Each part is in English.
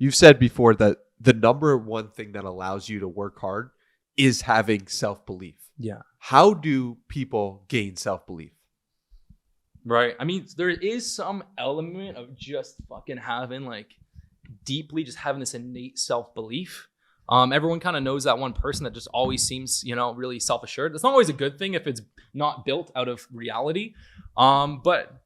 You've said before that the number one thing that allows you to work hard is having self-belief. Yeah. How do people gain self-belief? Right. I mean, there is some element of just fucking having like deeply just having this innate self-belief. Everyone kind of knows that one person that just always seems, really self-assured. It's not always a good thing if it's not built out of reality. But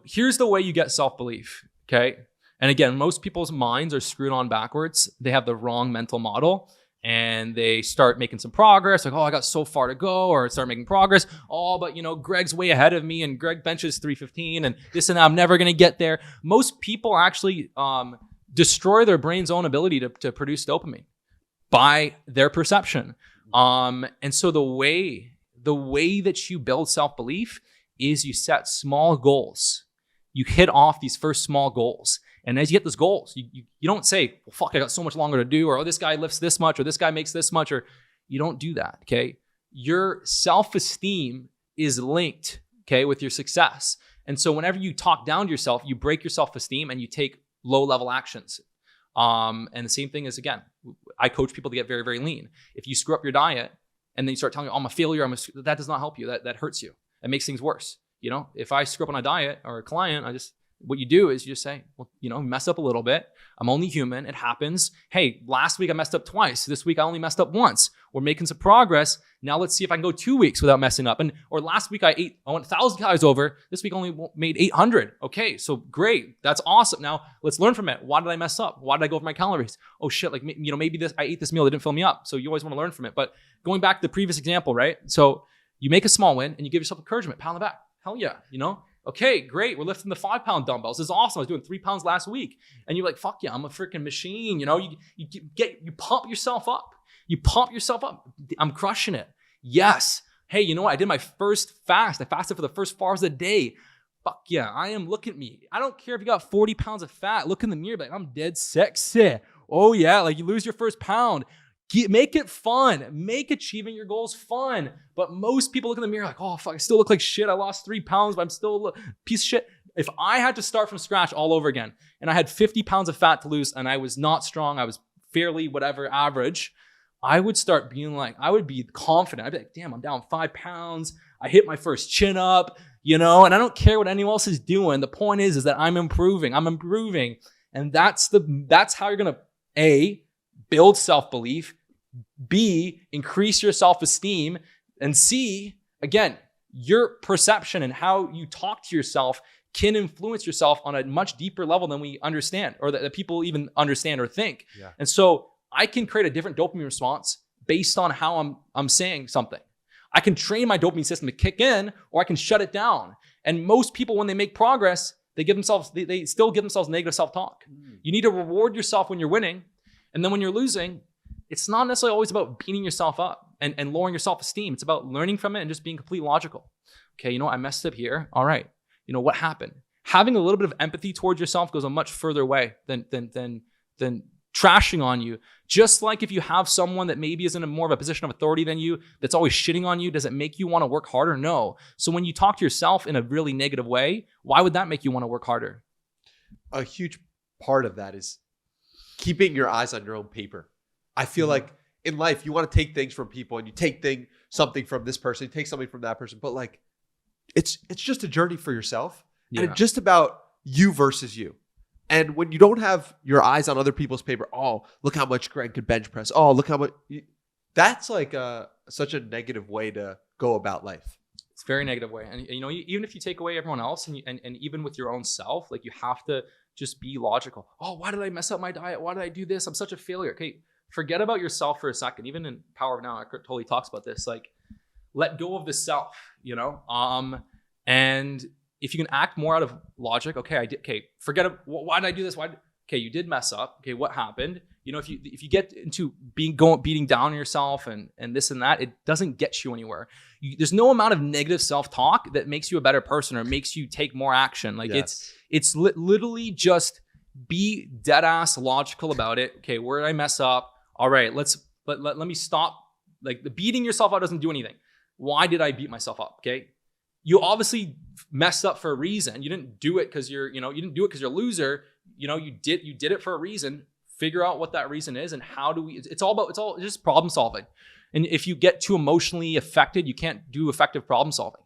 here's the way you get self-belief. Okay. And again, most people's minds are screwed on backwards. They have the wrong mental model. And they start making some progress, like, oh, I got so far to go, or start making progress. Oh, but Greg's way ahead of me, and Greg benches 315, and this and that. I'm never gonna get there. Most people actually destroy their brain's own ability to produce dopamine by their perception. And so the way that you build self-belief is you set small goals. You hit off these first small goals. And as you get those goals, you don't say, well, fuck, I got so much longer to do, or oh, this guy lifts this much, or this guy makes this much, or you don't do that, okay? Your self-esteem is linked, okay, with your success. And so whenever you talk down to yourself, you break your self-esteem and you take low-level actions. And the same thing is, again, I coach people to get very, very lean. If you screw up your diet and then you start telling you, oh, I'm a failure, that does not help you. That hurts you. It makes things worse. If I screw up on a diet or a client, what you do is you just say, well, mess up a little bit. I'm only human. It happens. Hey, last week I messed up twice. This week I only messed up once. We're making some progress. Now let's see if I can go 2 weeks without messing up. Or last week I went 1,000 calories over. This week only made 800. Okay, so great. That's awesome. Now let's learn from it. Why did I mess up? Why did I go over my calories? Oh shit, maybe I ate this meal that didn't fill me up. So you always want to learn from it. But going back to the previous example, right? So you make a small win and you give yourself encouragement, pat on the back. Hell yeah, Okay, great. We're lifting the 5-pound dumbbells. This is awesome. I was doing 3 pounds last week. And you're like, fuck yeah, I'm a freaking machine. You pump yourself up. You pump yourself up. I'm crushing it. Yes. Hey, you know what? I did my first fast. I fasted for the first 4 hours a day. Fuck yeah, look at me. I don't care if you got 40 pounds of fat. Look in the mirror, like, I'm dead sexy. Oh yeah, like you lose your first pound. Make it fun. Make achieving your goals fun. But most people look in the mirror like, oh, fuck, I still look like shit. I lost 3 pounds, but I'm still a piece of shit. If I had to start from scratch all over again, and I had 50 pounds of fat to lose, and I was not strong, I was fairly whatever average, I would start being like, I would be confident. I'd be like, damn, I'm down 5 pounds. I hit my first chin up, and I don't care what anyone else is doing. The point is that I'm improving. And that's how you're going to, A, build self-belief, B, increase your self-esteem, and C, again, your perception and how you talk to yourself can influence yourself on a much deeper level than we understand, or that people even understand or think. Yeah. And so I can create a different dopamine response based on how I'm saying something. I can train my dopamine system to kick in, or I can shut it down. And most people, when they make progress, they still give themselves negative self-talk. You need to reward yourself when you're winning. And then when you're losing, it's not necessarily always about beating yourself up and lowering your self-esteem. It's about learning from it and just being completely logical. Okay, I messed up here. All right. What happened? Having a little bit of empathy towards yourself goes a much further way than trashing on you. Just like if you have someone that maybe is in a more of a position of authority than you, that's always shitting on you, does it make you want to work harder? No. So when you talk to yourself in a really negative way, why would that make you want to work harder? A huge part of that is keeping your eyes on your own paper. I feel like in life, you want to take things from people, and you take something from this person, you take something from that person, but like, it's just a journey for yourself. Yeah. And it's just about you versus you. And when you don't have your eyes on other people's paper, oh, look how much Greg could bench press. Oh, look how much. That's like such a negative way to go about life. It's a very negative way. And even if you take away everyone else and even with your own self, like, you have to just be logical. Oh, why did I mess up my diet? Why did I do this? I'm such a failure. Okay, forget about yourself for a second. Even in Power of Now, I totally talks about this. Like, let go of the self, and if you can act more out of logic, forget it. Why did I do this? Okay, you did mess up. Okay, what happened? If you get into beating down on yourself and this and that, it doesn't get you anywhere. There's no amount of negative self-talk that makes you a better person or makes you take more action. Like, yes. It's literally just be dead ass logical about it. Okay, where did I mess up? All right, let me stop. Like, the beating yourself up doesn't do anything. Why did I beat myself up? Okay. You obviously messed up for a reason. You didn't do it because you didn't do it because you're a loser. You did it for a reason. figure out what that reason is and how do we, it's all just problem solving. And if you get too emotionally affected, you can't do effective problem solving.